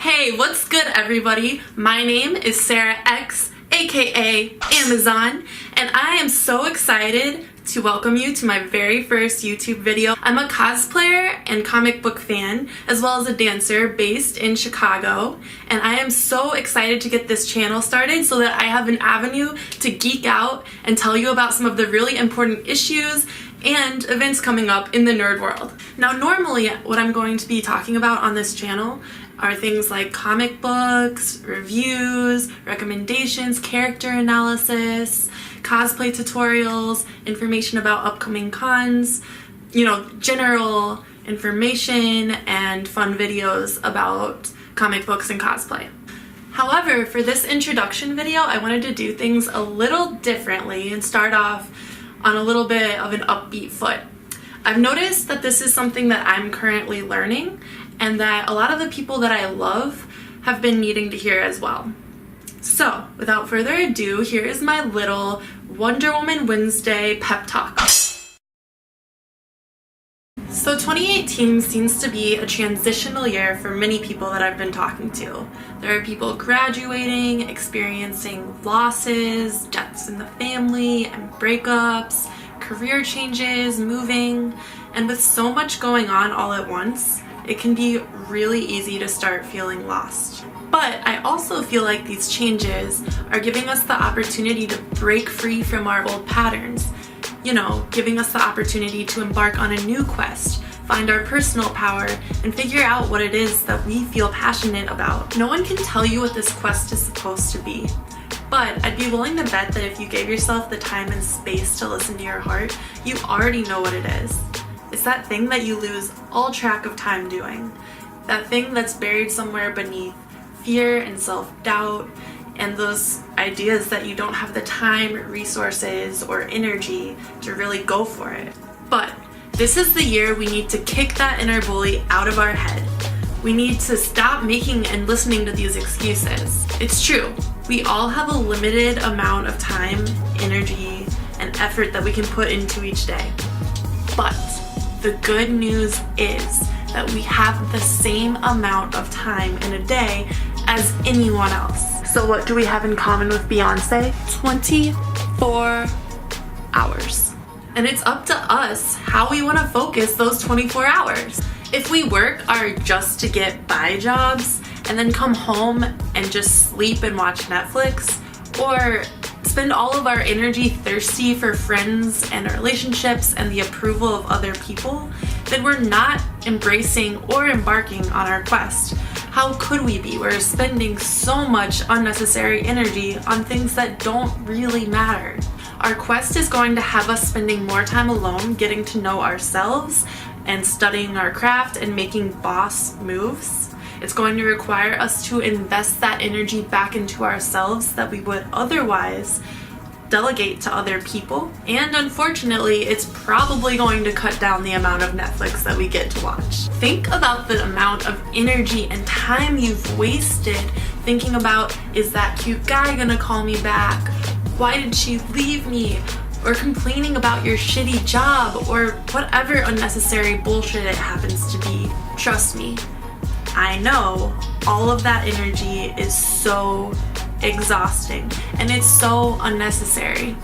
Hey, what's good everybody? My name is Sarah X, aka Amazon, and I am so excited to welcome you to my very first YouTube video. I'm a cosplayer and comic book fan, as well as a dancer based in Chicago, and I am so excited to get this channel started so that I have an avenue to geek out and tell you about some of the really important issues and events coming up in the nerd world. Now, normally what I'm going to be talking about on this channel are things like comic books, reviews, recommendations, character analysis, cosplay tutorials, information about upcoming cons, general information and fun videos about comic books and cosplay. However, for this introduction video, I wanted to do things a little differently and start off on a little bit of an upbeat foot. I've noticed that this is something that I'm currently learning and that a lot of the people that I love have been needing to hear as well. So, without further ado, here is my little Wonder Woman Wednesday pep talk. So 2018 seems to be a transitional year for many people that I've been talking to. There are people graduating, experiencing losses, deaths in the family, and breakups, career changes, moving, and with so much going on all at once, it can be really easy to start feeling lost. But I also feel like these changes are giving us the opportunity to break free from our old patterns. Giving us the opportunity to embark on a new quest, find our personal power, and figure out what it is that we feel passionate about. No one can tell you what this quest is supposed to be, but I'd be willing to bet that if you gave yourself the time and space to listen to your heart, you already know what it is. It's that thing that you lose all track of time doing. That thing that's buried somewhere beneath fear and self-doubt and those ideas that you don't have the time, resources, or energy to really go for it. But this is the year we need to kick that inner bully out of our head. We need to stop making and listening to these excuses. It's true, we all have a limited amount of time, energy, and effort that we can put into each day. But the good news is that we have the same amount of time in a day as anyone else. So what do we have in common with Beyonce? 24 hours. And it's up to us how we want to focus those 24 hours. If we work our just to get by jobs and then come home and just sleep and watch Netflix, or spend all of our energy thirsty for friends and relationships and the approval of other people, then we're not embracing or embarking on our quest. How could we be? We're spending so much unnecessary energy on things that don't really matter. Our quest is going to have us spending more time alone, getting to know ourselves and studying our craft and making boss moves. It's going to require us to invest that energy back into ourselves that we would otherwise delegate to other people. And unfortunately, it's probably going to cut down the amount of Netflix that we get to watch. Think about the amount of energy and time you've wasted thinking about, is that cute guy gonna call me back? Why did she leave me? Or complaining about your shitty job, or whatever unnecessary bullshit it happens to be. Trust me, I know all of that energy is so exhausting and it's so unnecessary.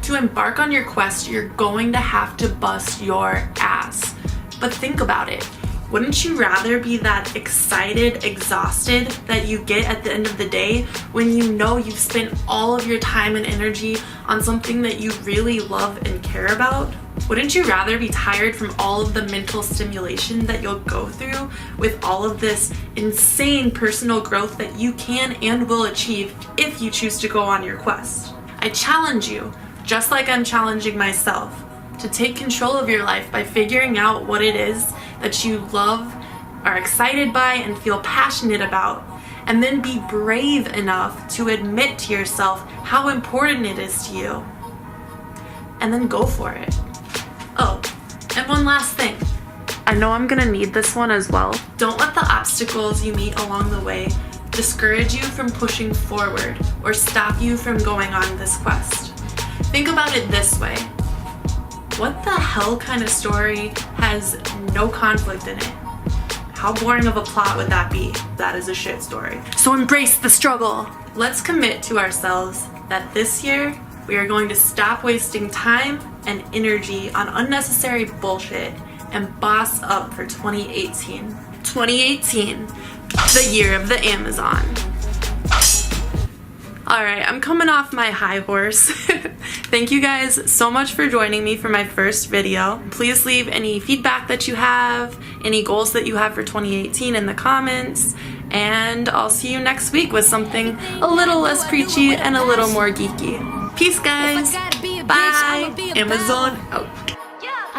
To embark on your quest, you're going to have to bust your ass. But think about it. Wouldn't you rather be that excited, exhausted that you get at the end of the day when you know you've spent all of your time and energy on something that you really love and care about? Wouldn't you rather be tired from all of the mental stimulation that you'll go through with all of this insane personal growth that you can and will achieve if you choose to go on your quest? I challenge you, just like I'm challenging myself, to take control of your life by figuring out what it is that you love, are excited by, and feel passionate about, and then be brave enough to admit to yourself how important it is to you, and then go for it. Oh, and one last thing. I know I'm gonna need this one as well. Don't let the obstacles you meet along the way discourage you from pushing forward or stop you from going on this quest. Think about it this way. What the hell kind of story has no conflict in it? How boring of a plot would that be? That is a shit story. So embrace the struggle. Let's commit to ourselves that this year we are going to stop wasting time and energy on unnecessary bullshit and boss up for 2018. 2018, the year of the Amazon. Alright, I'm coming off my high horse. Thank you guys so much for joining me for my first video. Please leave any feedback that you have, any goals that you have for 2018 in the comments, and I'll see you next week with something a little less preachy and a little more geeky. Peace, guys. Bye. Amazon out.